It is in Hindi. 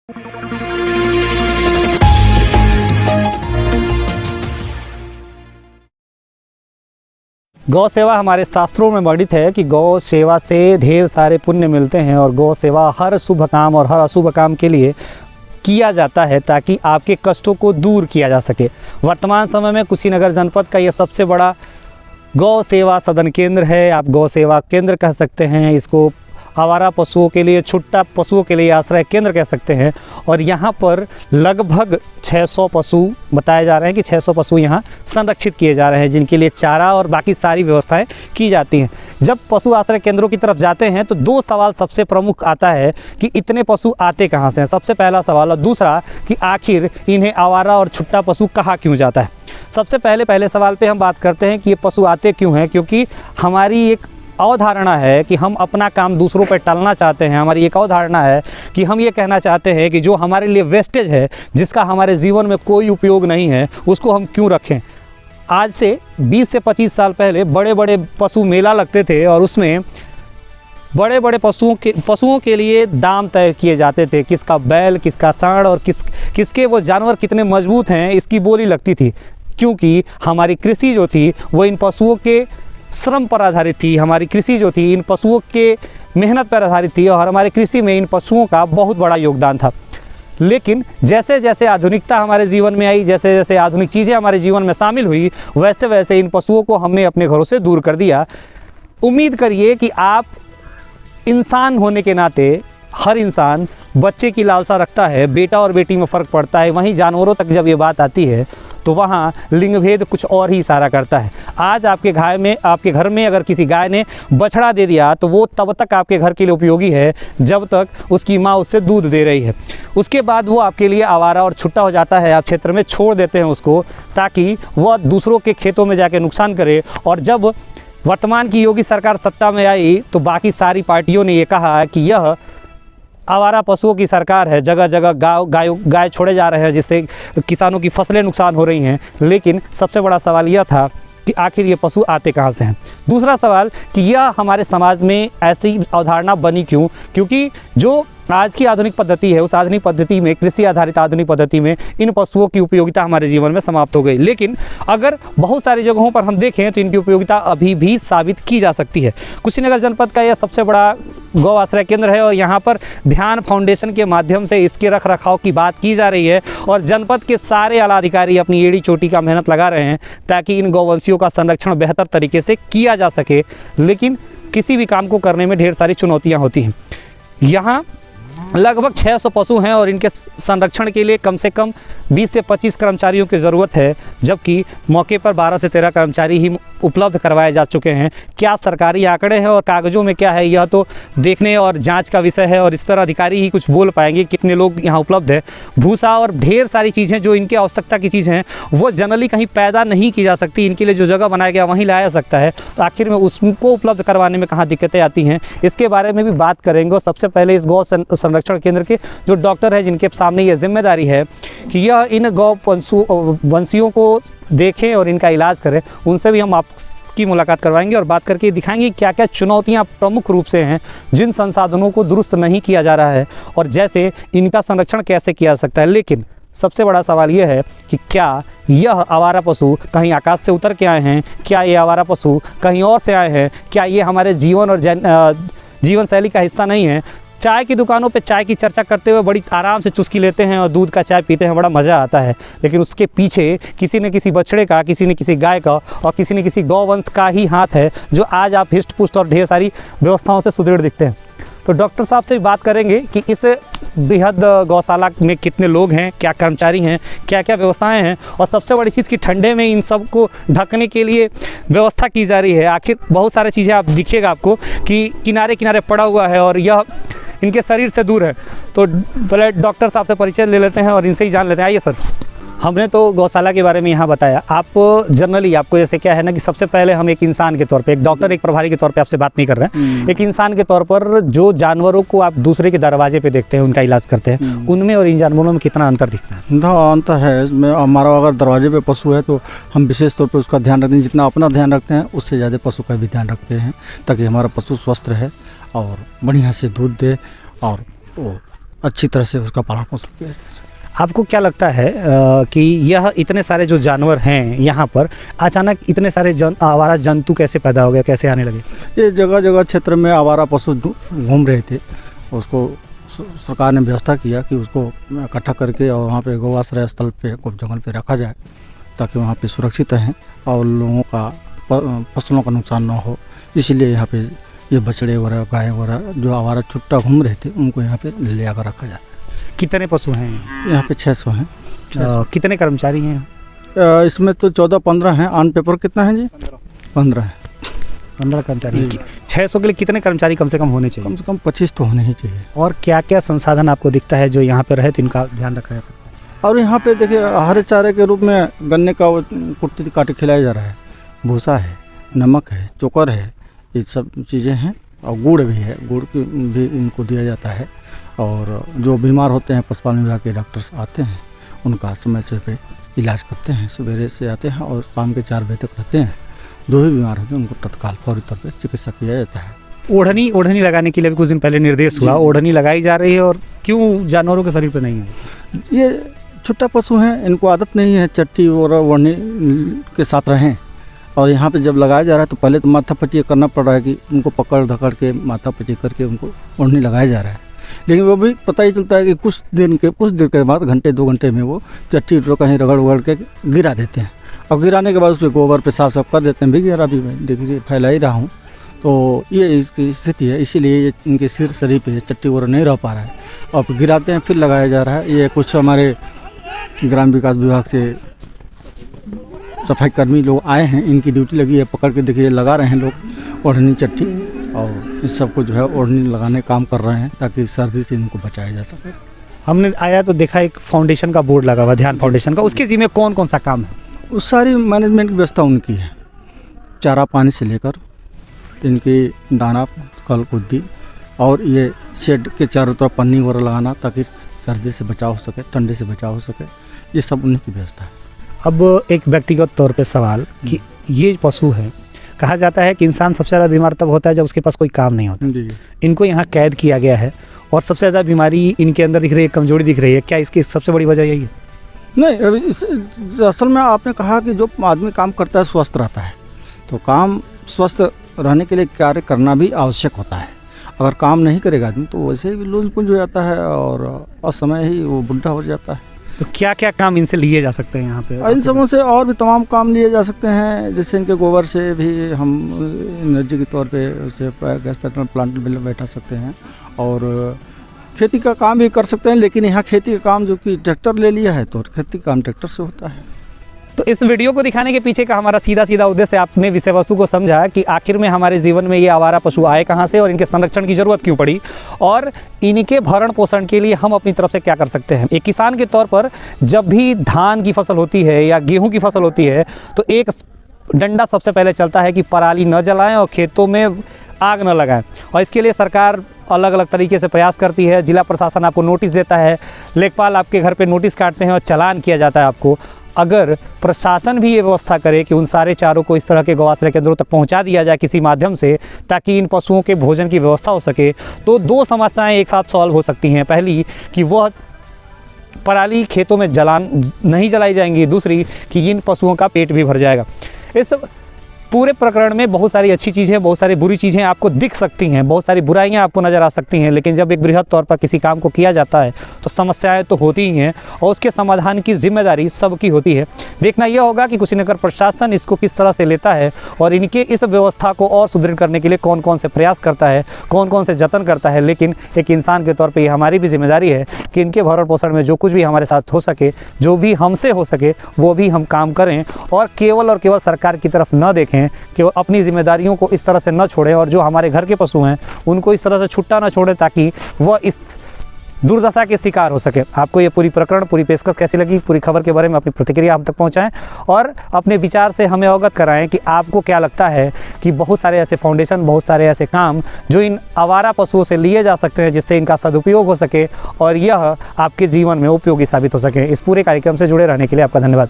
गौ सेवा हमारे शास्त्रों में वर्णित है कि गौ सेवा से ढेर सारे पुण्य मिलते हैं और गौ सेवा हर शुभ काम और हर अशुभ काम के लिए किया जाता है ताकि आपके कष्टों को दूर किया जा सके। वर्तमान समय में कुशीनगर जनपद का यह सबसे बड़ा गौ सेवा सदन केंद्र है। आप गौ सेवा केंद्र कह सकते हैं इसको, आवारा पशुओं के लिए, छुट्टा पशुओं के लिए आश्रय केंद्र कह सकते हैं। और यहाँ पर लगभग 600 पशु बताए जा रहे हैं कि 600 पशु यहाँ संरक्षित किए जा रहे हैं, जिनके लिए चारा और बाकी सारी व्यवस्थाएं की जाती हैं। जब पशु आश्रय केंद्रों की तरफ जाते हैं तो दो सवाल सबसे प्रमुख आता है कि इतने पशु आते कहाँ से हैं, सबसे पहला सवाल। और दूसरा कि आखिर इन्हें आवारा और छुट्टा पशु कहाँ क्यों जाता है। सबसे पहले सवाल पर हम बात करते हैं कि ये पशु आते क्यों हैं। क्योंकि हमारी एक अवधारणा है कि हम अपना काम दूसरों पर टालना चाहते हैं। हमारी एक अवधारणा है कि हम ये कहना चाहते हैं कि जो हमारे लिए वेस्टेज है, जिसका हमारे जीवन में कोई उपयोग नहीं है, उसको हम क्यों रखें। आज से 20 से 25 साल पहले बड़े बड़े पशु मेला लगते थे और उसमें बड़े बड़े पशुओं के लिए दाम तय किए जाते थे। किसका बैल, किसका सांड और किसके वो जानवर कितने मजबूत हैं, इसकी बोली लगती थी। क्योंकि हमारी कृषि जो थी वो इन पशुओं के श्रम पर आधारित थी। हमारी कृषि जो थी इन पशुओं के मेहनत पर आधारित थी और हमारी कृषि में इन पशुओं का बहुत बड़ा योगदान था। लेकिन जैसे जैसे आधुनिकता हमारे जीवन में आई, जैसे जैसे आधुनिक चीज़ें हमारे जीवन में शामिल हुई, वैसे वैसे इन पशुओं को हमने अपने घरों से दूर कर दिया। उम्मीद करिए कि आप इंसान होने के नाते, हर इंसान बच्चे की लालसा रखता है, बेटा और बेटी में फ़र्क पड़ता है। वहीं जानवरों तक जब ये बात आती है तो वहाँ लिंग भेद कुछ और ही इशारा करता है। आज आपके घर में अगर किसी गाय ने बछड़ा दे दिया तो वो तब तक आपके घर के लिए उपयोगी है जब तक उसकी माँ उससे दूध दे रही है। उसके बाद वो आपके लिए आवारा और छुट्टा हो जाता है। आप क्षेत्र में छोड़ देते हैं उसको ताकि वह दूसरों के खेतों में जाके नुकसान करे। और जब वर्तमान की योगी सरकार सत्ता में आई तो बाकी सारी पार्टियों ने ये कहा कि यह आवारा पशुओं की सरकार है, जगह जगह गाय छोड़े जा रहे हैं जिससे किसानों की फसलें नुकसान हो रही हैं। लेकिन सबसे बड़ा सवाल यह था कि आखिर ये पशु आते कहाँ से हैं। दूसरा सवाल कि यह हमारे समाज में ऐसी अवधारणा बनी क्यों। क्योंकि जो आज की आधुनिक पद्धति है, उस आधुनिक पद्धति में, कृषि आधारित आधुनिक पद्धति में इन पशुओं की उपयोगिता हमारे जीवन में समाप्त हो गई। लेकिन अगर बहुत सारी जगहों पर हम देखें तो इनकी उपयोगिता अभी भी साबित की जा सकती है। कुशीनगर जनपद का यह सबसे बड़ा गौ आश्रय केंद्र है और यहाँ पर ध्यान फाउंडेशन के माध्यम से इसके रख रखाव की बात की जा रही है और जनपद के सारे आला अधिकारी अपनी एड़ी चोटी का मेहनत लगा रहे हैं ताकि इन गौवंशियों का संरक्षण बेहतर तरीके से किया जा सके। लेकिन किसी भी काम को करने में ढेर सारी चुनौतियाँ होती हैं। यहाँ लगभग 600 पशु हैं और इनके संरक्षण के लिए कम से कम 20 से 25 कर्मचारियों की ज़रूरत है, जबकि मौके पर 12 से 13 कर्मचारी ही उपलब्ध करवाए जा चुके हैं। क्या सरकारी आंकड़े हैं और कागज़ों में क्या है, यह तो देखने और जांच का विषय है और इस पर अधिकारी ही कुछ बोल पाएंगे कितने लोग यहाँ उपलब्ध है। भूसा और ढेर सारी चीज़ें जो इनकी आवश्यकता की चीज़ें हैं वो जनरली कहीं पैदा नहीं की जा सकती। इनके लिए जो जगह बनाया गया वहीं लाया जा सकता है, तो आखिर में उसको उपलब्ध करवाने में कहाँ दिक्कतें आती हैं, इसके बारे में भी बात करेंगे। और सबसे पहले इस गौ संरक्षण केंद्र के जो डॉक्टर है जिनके सामने ये जिम्मेदारी है कि यह इन गौ वंशियों को देखें और इनका इलाज करें, उनसे भी हम आपकी मुलाकात करवाएंगे और बात करके दिखाएंगे क्या क्या चुनौतियां प्रमुख रूप से हैं जिन संसाधनों को दुरुस्त नहीं किया जा रहा है और जैसे इनका संरक्षण कैसे किया जा सकता है। लेकिन सबसे बड़ा सवाल यह है कि क्या यह आवारा पशु कहीं आकाश से उतर के आए हैं, क्या ये आवारा पशु कहीं और से आए हैं, क्या ये हमारे जीवन और जीवन शैली का हिस्सा नहीं है। चाय की दुकानों पे चाय की चर्चा करते हुए बड़ी आराम से चुस्की लेते हैं और दूध का चाय पीते हैं, बड़ा मज़ा आता है। लेकिन उसके पीछे किसी न किसी बछड़े का, किसी न किसी गाय का और किसी न किसी गौवंश का ही हाथ है जो आज आप हिस्ट पुष्ट और ढेर सारी व्यवस्थाओं से सुदृढ़ दिखते हैं। तो डॉक्टर साहब से भी बात करेंगे कि इस बृहद गौशाला में कितने लोग हैं, क्या कर्मचारी हैं, क्या क्या व्यवस्थाएं हैं और सबसे बड़ी चीज़ कि ठंडे में इन सब को ढकने के लिए व्यवस्था की जा रही है। आखिर बहुत सारी चीज़ें आप दिखेगा आपको कि किनारे किनारे पड़ा हुआ है और यह इनके शरीर से दूर है। तो पहले डॉक्टर साहब से परिचय ले लेते हैं और इनसे ही जान लेते हैं। आइए सर। हमने तो गौशाला के बारे में यहाँ बताया, आप जनरली आपको जैसे क्या है ना कि सबसे पहले हम एक इंसान के तौर पे, एक डॉक्टर एक प्रभारी के तौर पे आपसे बात नहीं कर रहे हैं, एक इंसान के तौर पर जो जानवरों को आप दूसरे के दरवाजे पे देखते हैं, उनका इलाज करते हैं, उनमें और इन जानवरों में कितना अंतर दिखता है? अंतर है। हमारा अगर दरवाजे पे पशु है तो हम विशेष तौर पर उसका ध्यान रखते हैं, जितना अपना ध्यान रखते हैं उससे ज़्यादा पशु का भी ध्यान रखते हैं ताकि हमारा पशु स्वस्थ रहे और बढ़िया से दूध दे और अच्छी तरह से उसका पालन पोषण किया जाए। आपको क्या लगता है कि यह इतने सारे जो जानवर हैं यहाँ पर अचानक इतने सारे आवारा जंतु कैसे पैदा हो गए, कैसे आने लगे? ये जगह जगह क्षेत्र में आवारा पशु घूम रहे थे, उसको सरकार ने व्यवस्था किया कि उसको इकट्ठा करके और वहाँ पे गौआश्रय स्थल पे को जंगल पे रखा जाए ताकि वहाँ पे सुरक्षित रहें और लोगों का फसलों का नुकसान ना हो। इसीलिए यहाँ पे ये बछड़े वगैरह गाय वगैरह जो आवारा छुट्टा घूम रहे थे उनको यहाँ पे ले आकर रखा जाए। कितने पशु हैं यहाँ पे 600 हैं। कितने कर्मचारी हैं? इसमें तो 14-15 हैं। ऑन पेपर कितना है जी? 15 है। 15 कर्मचारी। 600 के लिए कितने कर्मचारी कम से कम होने चाहिए? कम से कम 25 तो होने ही चाहिए। और क्या क्या संसाधन आपको दिखता है जो यहाँ पे रहे तो इनका ध्यान रखा जा सकता है? और यहाँ पे देखिए हरे चारे के रूप में गन्ने का कुट्टी काटे खिलाया जा रहा है, भूसा है, नमक है, चोकर है, ये सब चीज़ें हैं और गुड़ भी है, गुड़ की भी इनको दिया जाता है। और जो बीमार होते हैं पशुपालन विभाग के डॉक्टर्स आते हैं, उनका समय से पे इलाज करते हैं। सवेरे से आते हैं और शाम के 4 बजे तक रहते हैं। जो भी बीमार होते हैं उनको तत्काल फौरी तौर पर चिकित्सा किया जाता है। ओढ़नी लगाने के लिए भी कुछ दिन पहले निर्देश हुआ, ओढ़नी लगाई जा रही है और क्यों जानवरों के शरीर पर नहीं है? ये छुट्टा पशु हैं, इनको आदत नहीं है चट्टी और ओढ़नी के साथ रहें। और यहाँ पे जब लगाया जा रहा है तो पहले तो माथा पच्ची करना पड़ रहा है कि उनको पकड़ धकड़ के माथा पच्ची करके उनको ओढ़नी लगाया जा रहा है। लेकिन वो भी पता ही चलता है कि कुछ देर के बाद घंटे 2 घंटे में वो चट्टी उट्टी कहीं रगड़ वगड़ के गिरा देते हैं। और गिराने के बाद उस पर गोबर पे साफ कर देते हैं। भी गिरा भी मैं देखिए फैला ही रहा हूँ। तो ये इसकी स्थिति है, इसीलिए इनके शरीर पे चट्टी वगैरह नहीं रह पा रहा है और गिराते हैं फिर लगाया जा रहा है। ये कुछ हमारे ग्राम विकास विभाग से सफाई कर्मी लोग आए हैं, इनकी ड्यूटी लगी है, पकड़ के देखिए लगा रहे हैं लोग ओढ़नी चट्टी और इस सबको जो है ओढ़नी लगाने काम कर रहे हैं ताकि सर्दी से इनको बचाया जा सके। हमने आया तो देखा एक फाउंडेशन का बोर्ड लगा हुआ, ध्यान फाउंडेशन का, उसके जिम्मे कौन कौन सा काम है? उस सारी मैनेजमेंट की व्यवस्था उनकी है, चारा पानी से लेकर इनकी दाना कल कुद्दी और ये शेड के चारों तरफ पन्नी वगैरह लगाना ताकि सर्दी से बचाव हो सके, ठंडे से बचाव हो सके, ये सब उन्हीं की व्यवस्था है। अब एक व्यक्तिगत तौर पे सवाल कि ये पशु है, कहा जाता है कि इंसान सबसे ज़्यादा बीमार तब होता है जब उसके पास कोई काम नहीं होता। जी। इनको यहाँ कैद किया गया है और सबसे ज़्यादा बीमारी इनके अंदर दिख रही है, कमजोरी दिख रही है। क्या इसकी सबसे बड़ी वजह यही है? नहीं, असल में आपने कहा कि जो आदमी काम करता है स्वस्थ रहता है, तो काम स्वस्थ रहने के लिए कार्य करना भी आवश्यक होता है। अगर काम नहीं करेगा आदमी तो वैसे ही लूज पुंज हो जाता है और असमय ही वो बुढ़ा हो जाता है। तो क्या क्या काम इनसे लिए जा सकते हैं यहाँ पे? इन सबों से और भी तमाम काम लिए जा सकते हैं, जैसे इनके गोबर से भी हम एनर्जी के तौर पे उसे गैस पेट्रोल प्लांट में बैठा सकते हैं और खेती का काम भी कर सकते हैं। लेकिन यहाँ खेती का काम जो कि ट्रैक्टर ले लिया है तो खेती का काम ट्रैक्टर से होता है। तो इस वीडियो को दिखाने के पीछे का हमारा सीधा उद्देश्य आपने विषय वस्तु को समझा कि आखिर में हमारे जीवन में ये आवारा पशु आए कहाँ से और इनके संरक्षण की जरूरत क्यों पड़ी और इनके भरण पोषण के लिए हम अपनी तरफ से क्या कर सकते हैं। एक किसान के तौर पर जब भी धान की फसल होती है या गेहूं की फसल होती है तो एक डंडा सबसे पहले चलता है कि पराली न जलाएं और खेतों में आग न लगाएं। और इसके लिए सरकार अलग अलग तरीके से प्रयास करती है। जिला प्रशासन आपको नोटिस देता है, लेखपाल आपके घर पे नोटिस काटते हैं और चालान किया जाता है आपको। अगर प्रशासन भी ये व्यवस्था करे कि उन सारे चारों को इस तरह के गौआश्रय केंद्रों तक पहुंचा दिया जाए किसी माध्यम से ताकि इन पशुओं के भोजन की व्यवस्था हो सके, तो 2 समस्याएं एक साथ सॉल्व हो सकती हैं। पहली कि वह पराली खेतों में नहीं जलाई जाएंगी, दूसरी कि इन पशुओं का पेट भी भर जाएगा। इस पूरे प्रकरण में बहुत सारी अच्छी चीज़ें, बहुत सारी बुरी चीज़ें आपको दिख सकती हैं, बहुत सारी बुराइयां आपको नज़र आ सकती हैं, लेकिन जब एक बृहद तौर पर किसी काम को किया जाता है तो समस्याएं तो होती ही हैं और उसके समाधान की जिम्मेदारी सबकी होती है। देखना यह होगा कि कुशीनगर प्रशासन इसको किस तरह से लेता है और इनके इस व्यवस्था को और सुदृढ़ करने के लिए कौन कौन से प्रयास करता है, कौन कौन से जतन करता है। लेकिन एक इंसान के तौर पर यह हमारी भी जिम्मेदारी है कि इनके भरण पोषण में जो कुछ भी हमारे साथ हो सके, जो भी हमसे हो सके, वो भी हम काम करें और केवल सरकार की तरफ न देखें कि वो अपनी जिम्मेदारियों को इस तरह से न छोड़ें और जो हमारे घर के पशु हैं उनको इस तरह से छुट्टा न छोड़ें ताकि वह इस दुर्दशा के शिकार हो सके। आपको ये पूरी प्रकरण, पूरी पेशकश कैसी लगी, पूरी खबर के बारे में अपनी प्रतिक्रिया हम तक पहुंचाएं और अपने विचार से हमें अवगत कराएं कि आपको क्या लगता है कि बहुत सारे ऐसे फाउंडेशन, बहुत सारे ऐसे काम जो इन आवारा पशुओं से लिए जा सकते हैं जिससे इनका सदुपयोग हो सके और यह आपके जीवन में उपयोगी साबित हो सके। इस पूरे कार्यक्रम से जुड़े रहने के लिए आपका धन्यवाद।